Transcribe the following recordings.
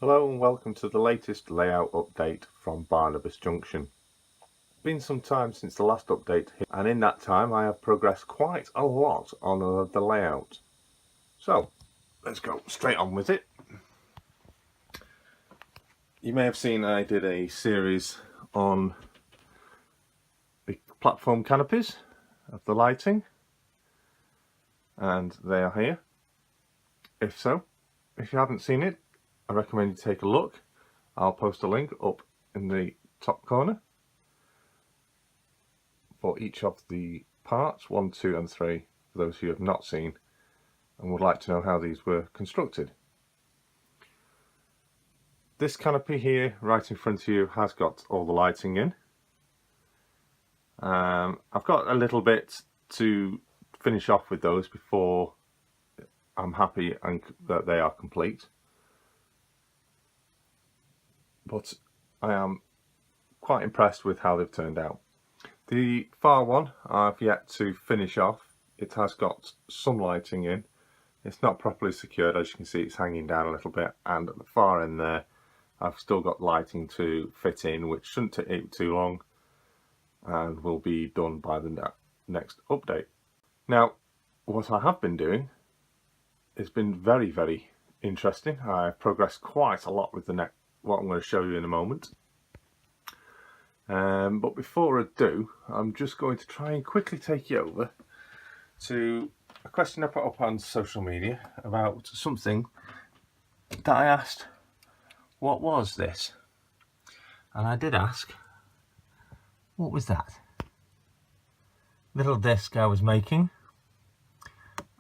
Hello and welcome to the latest layout update from Barnabas Junction. It's been some time since the last update and in that time I have progressed quite a lot on the layout. So let's go straight on with it. You may have seen I did a series on the platform canopies of the lighting, and they are here. If you haven't seen it, I recommend you take a look. I'll post a link up in the top corner for each of the parts 1, 2 and 3 for those who have not seen and would like to know how these were constructed. This canopy here right in front of you has got all the lighting in. I've got a little bit to finish off with those before I'm happy and that they are complete, but I am quite impressed with how they've turned out. The far one I've yet to finish off. It has got some lighting in. It's not properly secured, as you can see. It's hanging down a little bit, and at the far end there I've still got lighting to fit in, which shouldn't take too long and will be done by the next update. Now, what I have been doing has been very interesting. I've progressed quite a lot with what I'm going to show you in a moment. But before I do, I'm just going to try and quickly take you over to a question I put up on social media about something that I asked, what was this? And I did ask, what was that? Little disc I was making,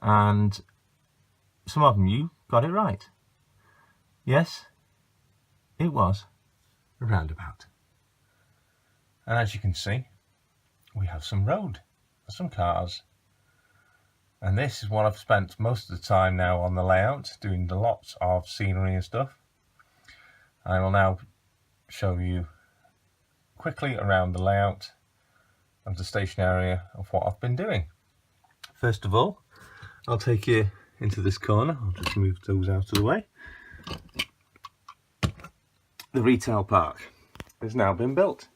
and some of you got it right. Yes, it was a roundabout. And as you can see, we have some road, some cars. And this is what I've spent most of the time now on the layout, doing lots of scenery and stuff. I will now show you quickly around the layout of the station area of what I've been doing. First of all, I'll take you into this corner. I'll just move those out of the way. The retail park has now been built,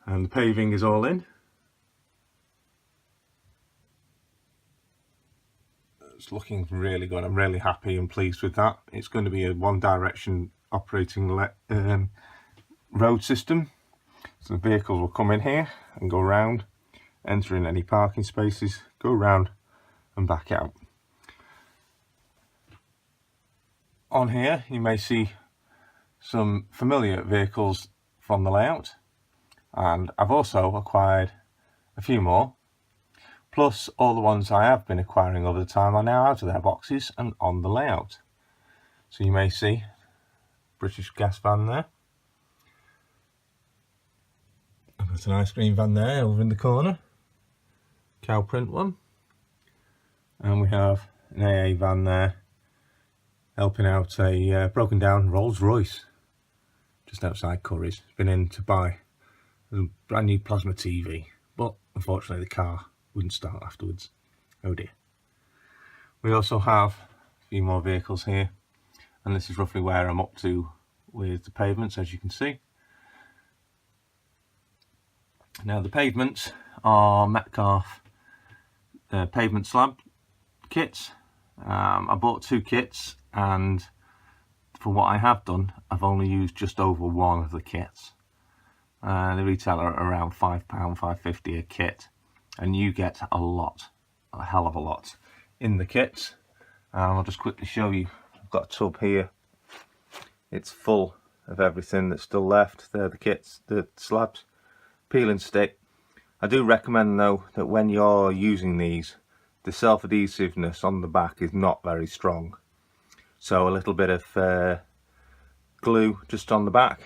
and the paving is all in. It's looking really good. I'm really happy and pleased with that. It's going to be a one direction operating road system, so the vehicles will come in here and go round, enter in any parking spaces, go round and back out. On here you may see some familiar vehicles from the layout, and I've also acquired a few more, plus all the ones I have been acquiring over the time are now out of their boxes and on the layout. So you may see British gas van there. I've got an ice cream van there over in the corner, cow print one, and we have an AA van there helping out a broken down Rolls Royce just outside Curry's. Been in to buy a brand new plasma TV, but unfortunately the car wouldn't start afterwards. Oh dear. We also have a few more vehicles here, and this is roughly where I'm up to with the pavements, as you can see. Now the pavements are Metcalfe pavement slab kits. I bought 2 kits, and for what I have done, I've only used just over one of the kits. They retail at around £5, £5.50 a kit, and you get a lot, a hell of a lot in the kits. I'll just quickly show you. I've got a tub here. It's full of everything that's still left. They're the kits, the slabs, peel and stick. I do recommend though that when you're using these, the self-adhesiveness on the back is not very strong. So a little bit of glue just on the back,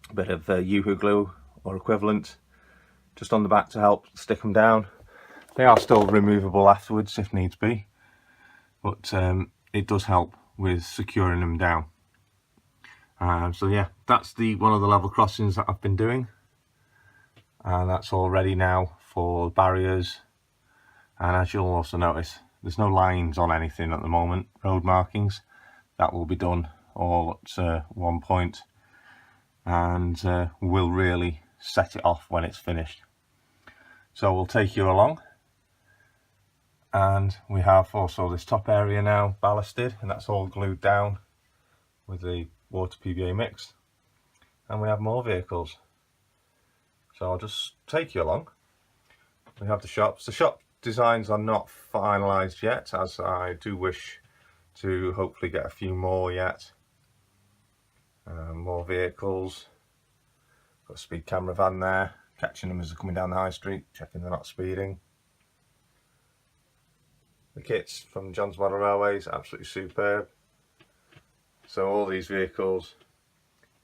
a bit of Yoo-hoo glue or equivalent just on the back to help stick them down. They are still removable afterwards if needs be, but it does help with securing them down. So yeah, that's one of the level crossings that I've been doing, and that's all ready now for barriers. And as you'll also notice, there's no lines on anything at the moment, road markings. that will be done all at one point, and we'll really set it off when it's finished. So we'll take you along, and we have also this top area now ballasted, and that's all glued down with the water PVA mix, and we have more vehicles. So I'll just take you along. We have the shops. The shop designs are not finalised yet, as I do wish to hopefully get a few more yet. More vehicles. Got a speed camera van there, catching them as they're coming down the high street, checking they're not speeding. The kits from John's Model Railways, absolutely superb. So all these vehicles,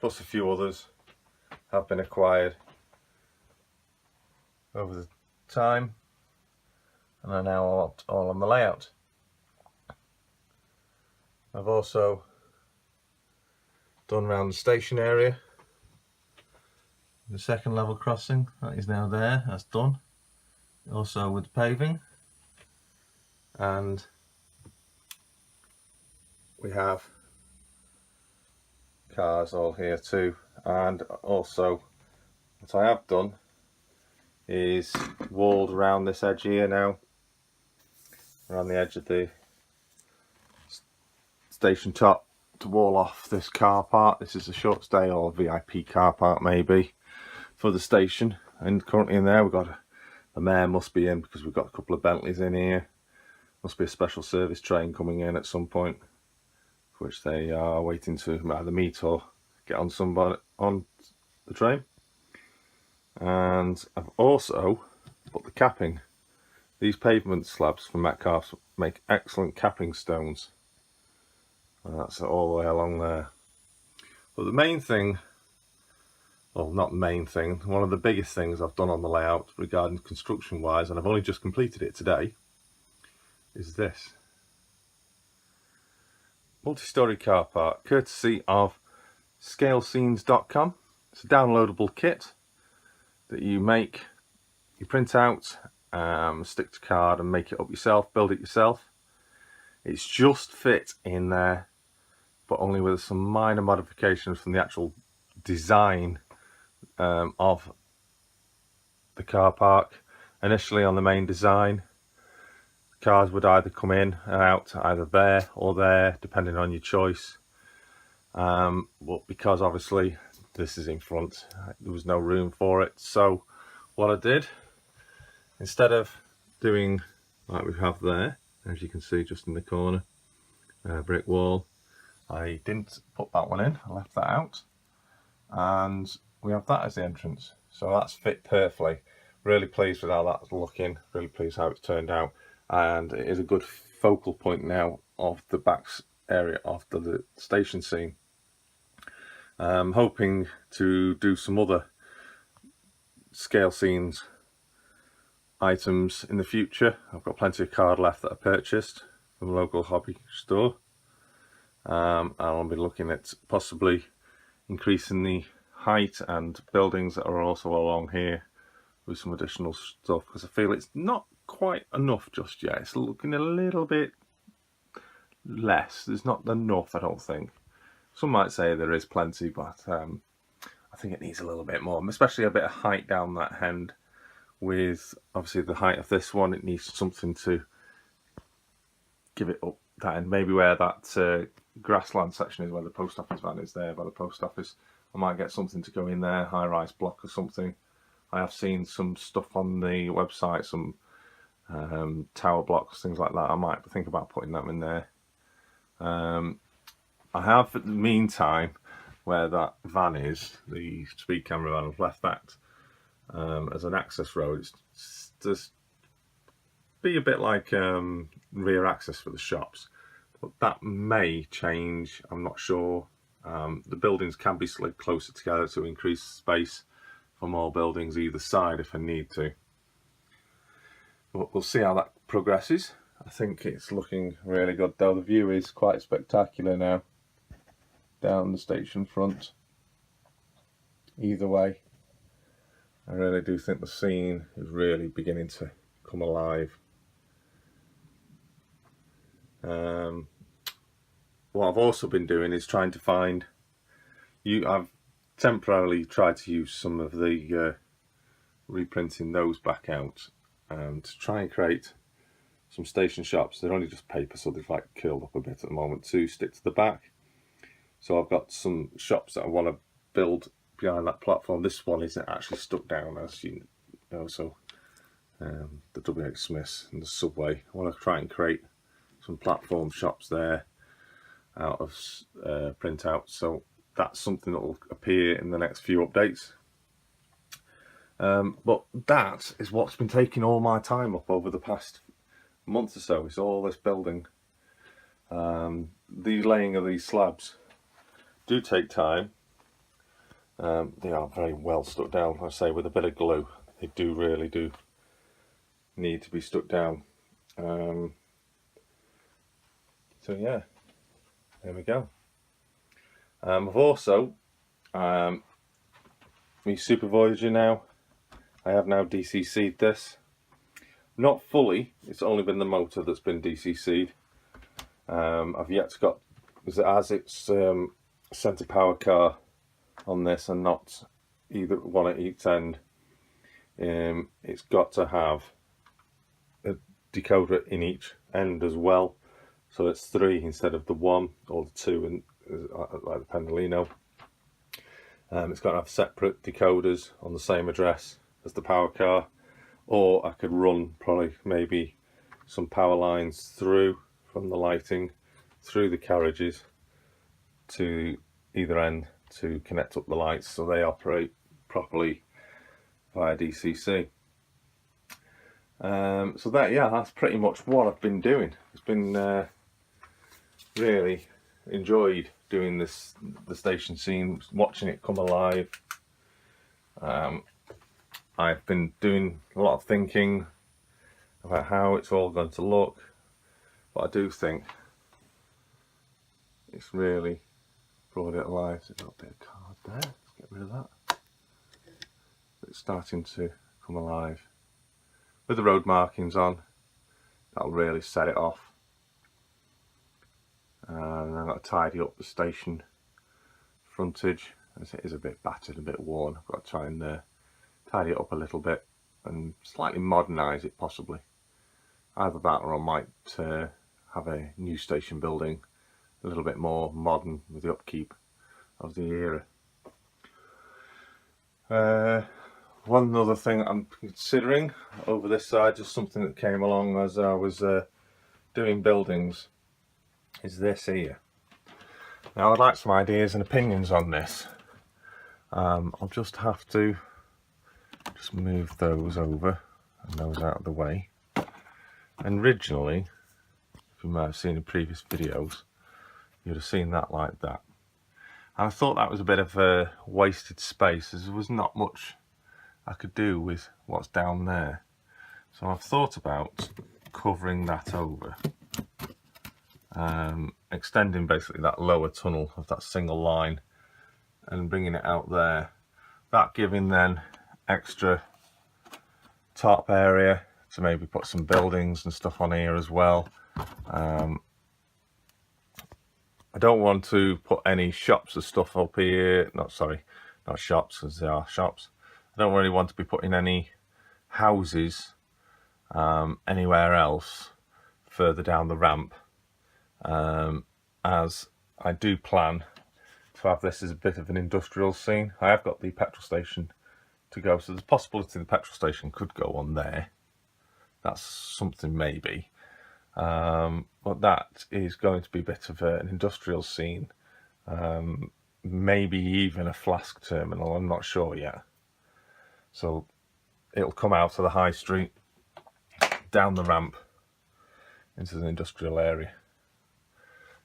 plus a few others, have been acquired over the time and are now all on the layout. I've also done around the station area. The second level crossing, that is now there, that's done. Also with the paving. And we have cars all here too. And also what I have done is walled around this edge here now, around the edge of the station top, to wall off this car park. This is a short stay or VIP car park maybe for the station, and currently in there we've got the mayor must be in because we've got a couple of Bentleys in here. Must be a special service train coming in at some point, which they are waiting to either meet or get on somebody on the train. And I've also put the capping. These pavement slabs from Metcalfe's make excellent capping stones. And that's all the way along there. But the main thing, well, not the main thing, one of the biggest things I've done on the layout regarding construction wise, and I've only just completed it today, is this. Multi-storey car park, courtesy of scalescenes.com. It's a downloadable kit that you make, you print out, stick to card and make it up yourself, build it yourself. It's just fit in there, but only with some minor modifications from the actual design of the car park. Initially on the main design, cars would either come in and out either there or there, depending on your choice. But because obviously this is in front, there was no room for it. So what I did, instead of doing like we have there, as you can see just in the corner, brick wall, I didn't put that one in, I left that out, and we have that as the entrance. So that's fit perfectly. Really pleased with how that's looking, really pleased how it's turned out, and it is a good focal point now of the back area of the station scene. I'm hoping to do some other scale scenes items in the future. I've got plenty of card left that I purchased from a local hobby store. And I'll be looking at possibly increasing the height and buildings that are also along here with some additional stuff, because I feel it's not quite enough just yet. It's looking a little bit less. There's not enough, I don't think. Some might say there is plenty, but I think it needs a little bit more, especially a bit of height down that end. With obviously the height of this one, it needs something to give it up that end. Maybe where that grassland section is, where the post office van is there by the post office, I might get something to go in there, high-rise block or something. I have seen some stuff on the website, some tower blocks, things like that. I might think about putting them in there. I have, in the meantime, where that van is, the speed camera van, I've left that as an access road. It's just be a bit like rear access for the shops, but that may change, I'm not sure. The buildings can be slid closer together to increase space for more buildings either side if I need to. But we'll see how that progresses. I think it's looking really good though. The view is quite spectacular now down the station front. Either way, I really do think the scene is really beginning to come alive. what I've also been doing is trying to find I've temporarily tried to use some of the reprinting those back out to try and create some station shops. They're only just paper, so they've like curled up a bit at the moment to stick to the back. So I've got some shops that I want to build behind that platform. This one isn't actually stuck down, as you know, so the WH Smiths and the Subway. I want to try and create some platform shops there out of printout, so that's something that will appear in the next few updates. But that is what's been taking all my time up over the past month or so. It's all this building. The laying of these slabs do take time. They are very well stuck down. I say with a bit of glue, they really do need to be stuck down. So yeah, there we go. I've also me Super Voyager now. I have now DCC'd this. Not fully, it's only been the motor that's been DCC'd. I've yet to got, as it's centre power car on this and not either one at each end, it's got to have a decoder in each end as well. So it's 3 instead of the 1 or the 2, and like the Pendolino. It's got to have separate decoders on the same address as the power car, or I could run probably maybe some power lines through from the lighting through the carriages to either end to connect up the lights so they operate properly via DCC. So that's pretty much what I've been doing. It's been really enjoyed doing the station scene, watching it come alive. I've been doing a lot of thinking about how it's all going to look, but I do think it's really brought it alive. There's a little bit of card there, let's get rid of that. It's starting to come alive. With the road markings on, that'll really set it off. And I've got to tidy up the station frontage, as it is a bit battered, a bit worn. I've got to try and tidy it up a little bit and slightly modernise it possibly. Either that, or I might have a new station building a little bit more modern with the upkeep of the era. One other thing I'm considering over this side, just something that came along as I was doing buildings, is this here. Now I'd like some ideas and opinions on this. I'll just have to move those over and those out of the way. And originally, if you might have seen in previous videos, you'd have seen that like that. And I thought that was a bit of a wasted space, as there was not much I could do with what's down there. So I've thought about covering that over, extending basically that lower tunnel of that single line and bringing it out there. That giving then extra top area to maybe put some buildings and stuff on here as well. I don't want to put any shops or stuff up here. Not shops, because they are shops. I don't really want to be putting any houses anywhere else further down the ramp, as I do plan to have this as a bit of an industrial scene. I have got the petrol station to go, so there's a possibility the petrol station could go on there. That's something maybe. But that is going to be a bit of an industrial scene, maybe even a flask terminal, I'm not sure yet. So it'll come out of the high street, down the ramp into the industrial area.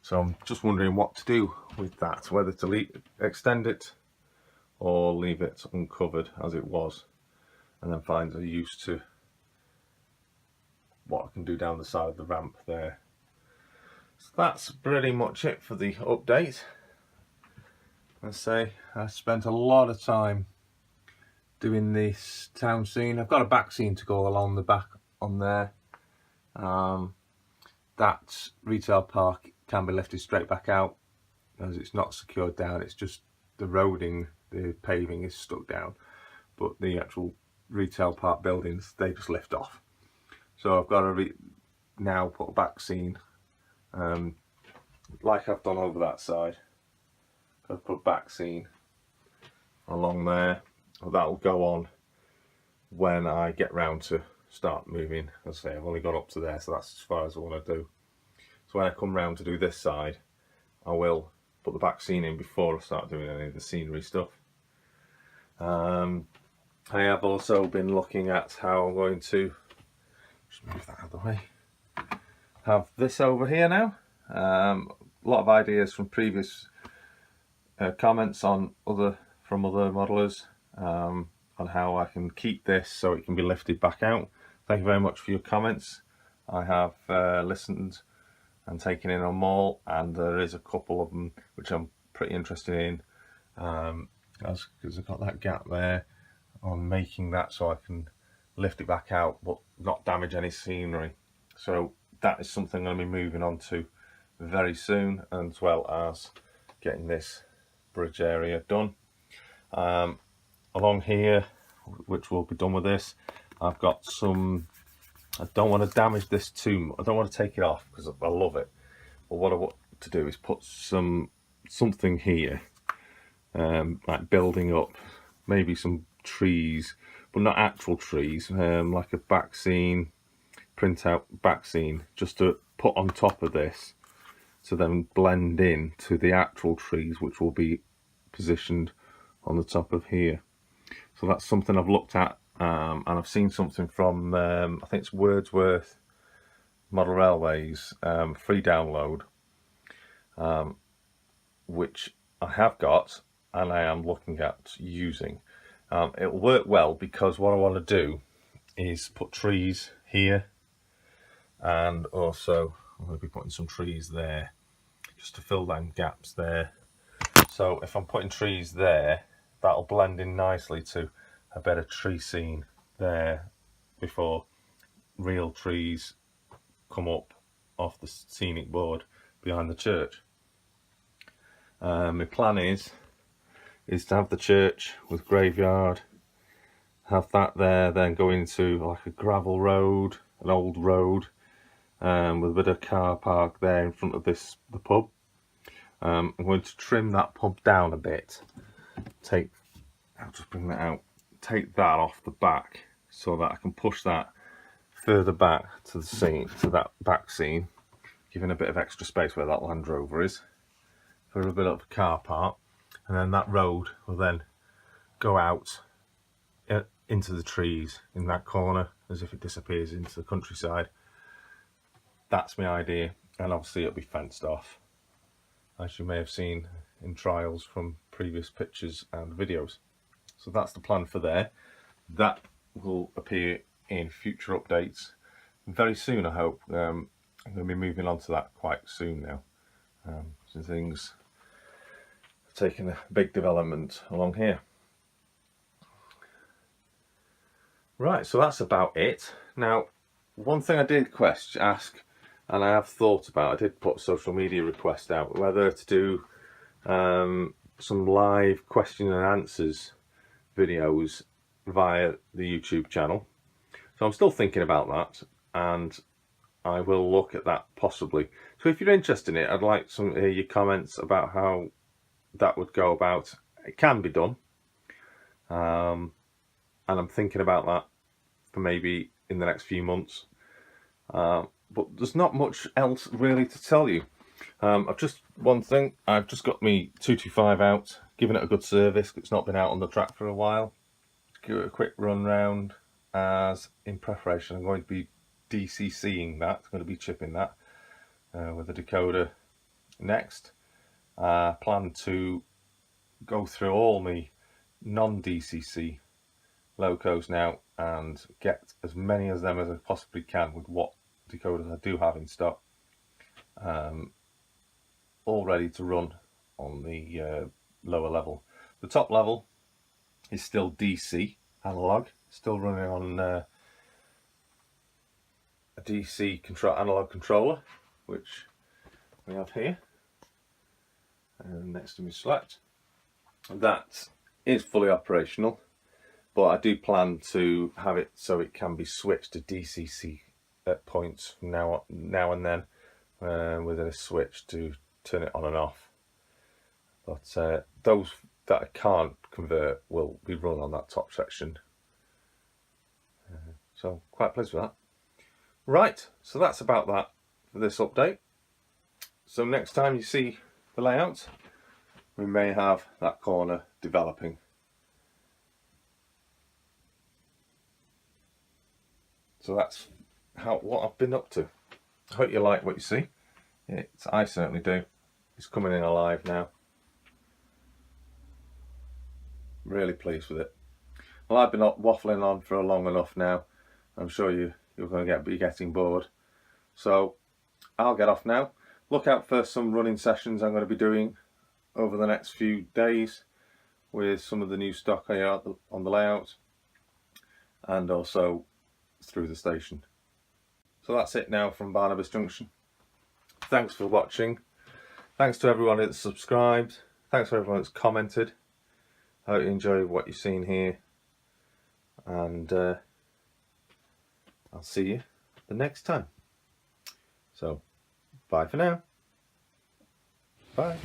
So I'm just wondering what to do with that, whether to extend it or leave it uncovered as it was, and then find a use to what I can do down the side of the ramp there. So that's pretty much it for the update. I say I spent a lot of time doing this town scene. I've got a back scene to go along the back on there. That retail park can be lifted straight back out, as it's not secured down, it's just the roading, the paving is stuck down, but the actual retail park buildings, they just lift off. So I've got to now put a back scene, like I've done over that side. I've put a back scene along there. Well, that will go on when I get round to start moving. As I say, I've only got up to there, so that's as far as I want to do. So when I come round to do this side, I will put the back scene in before I start doing any of the scenery stuff. I have also been looking at how I'm going to just move that out of the way. Have this over here now. A lot of ideas from previous comments from other modelers on how I can keep this so it can be lifted back out. Thank you very much for your comments. I have listened and taken in them all, and there is a couple of them which I'm pretty interested in, because I've got that gap there on making that so I can lift it back out but not damage any scenery. So that is something I'm going to be moving on to very soon, as well as getting this bridge area done. Along here, which will be done with this, I've got some, I don't want to damage this too much. I don't want to take it off because I love it, but what I want to do is put something here, like building up maybe some trees, but not actual trees, like a back scene, print out back scene, just to put on top of this to then blend in to the actual trees which will be positioned on the top of here. So that's something I've looked at, and I've seen something from I think it's Wordsworth Model Railways, free download, which I have got and I am looking at using. It'll work well because what I want to do is put trees here, and also I'm going to be putting some trees there just to fill down gaps there. So if I'm putting trees there, that'll blend in nicely to a better tree scene there before real trees come up off the scenic board behind the church. My plan is to have the church with graveyard, have that there, then go into like a gravel road, an old road, with a bit of car park there in front of the pub. I'm going to trim that pub down a bit. I'll just bring that out. Take that off the back so that I can push that further back to the scene, to that back scene, giving a bit of extra space where that Land Rover is for a bit of a car park, and then that road will then go out into the trees in that corner as if it disappears into the countryside. That's my idea, and obviously it'll be fenced off, as you may have seen in trials from previous pictures and videos. So that's the plan for there. That will appear in future updates very soon, I hope. I'm going to be moving on to that quite soon now. So things have taken a big development along here. Right, so that's about it. Now, one thing I did ask, and I have thought about, I did put a social media request out, whether to do some live question and answers videos via the YouTube channel. So I'm still thinking about that, and I will look at that possibly. So if you're interested in it, I'd like some your comments about how that would go about. It can be done, and I'm thinking about that for maybe in the next few months. But there's not much else really to tell you. I've just got me 225 out, giving it a good service. It's not been out on the track for a while. Give it a quick run round, as in preparation I'm going to be DCCing that. I'm going to be chipping that with a decoder next. Plan to go through all my non-DCC locos now and get as many of them as I possibly can with what decoders I do have in stock, all ready to run on the lower level. The top level is still DC analog, still running on a DC analog controller, which we have here, and next to me select. That is fully operational, but I do plan to have it so it can be switched to DCC at points from now and then, with a switch to turn it on and off. But those that I can't convert will be run on that top section. So quite pleased with that. Right, so that's about that for this update. So next time you see the layout, we may have that corner developing. So that's what I've been up to. I hope you like what you see. I certainly do. It's coming in alive now. Really pleased with it. Well, I've been waffling on for long enough now. I'm sure you're going to be getting bored. So I'll get off now. Look out for some running sessions I'm going to be doing over the next few days with some of the new stock on the layout, and also through the station. So that's it now from Barnabas Junction. Thanks for watching. Thanks to everyone that's subscribed. Thanks for everyone that's commented. I hope you enjoy what you've seen here, and I'll see you the next time. So bye for now. Bye.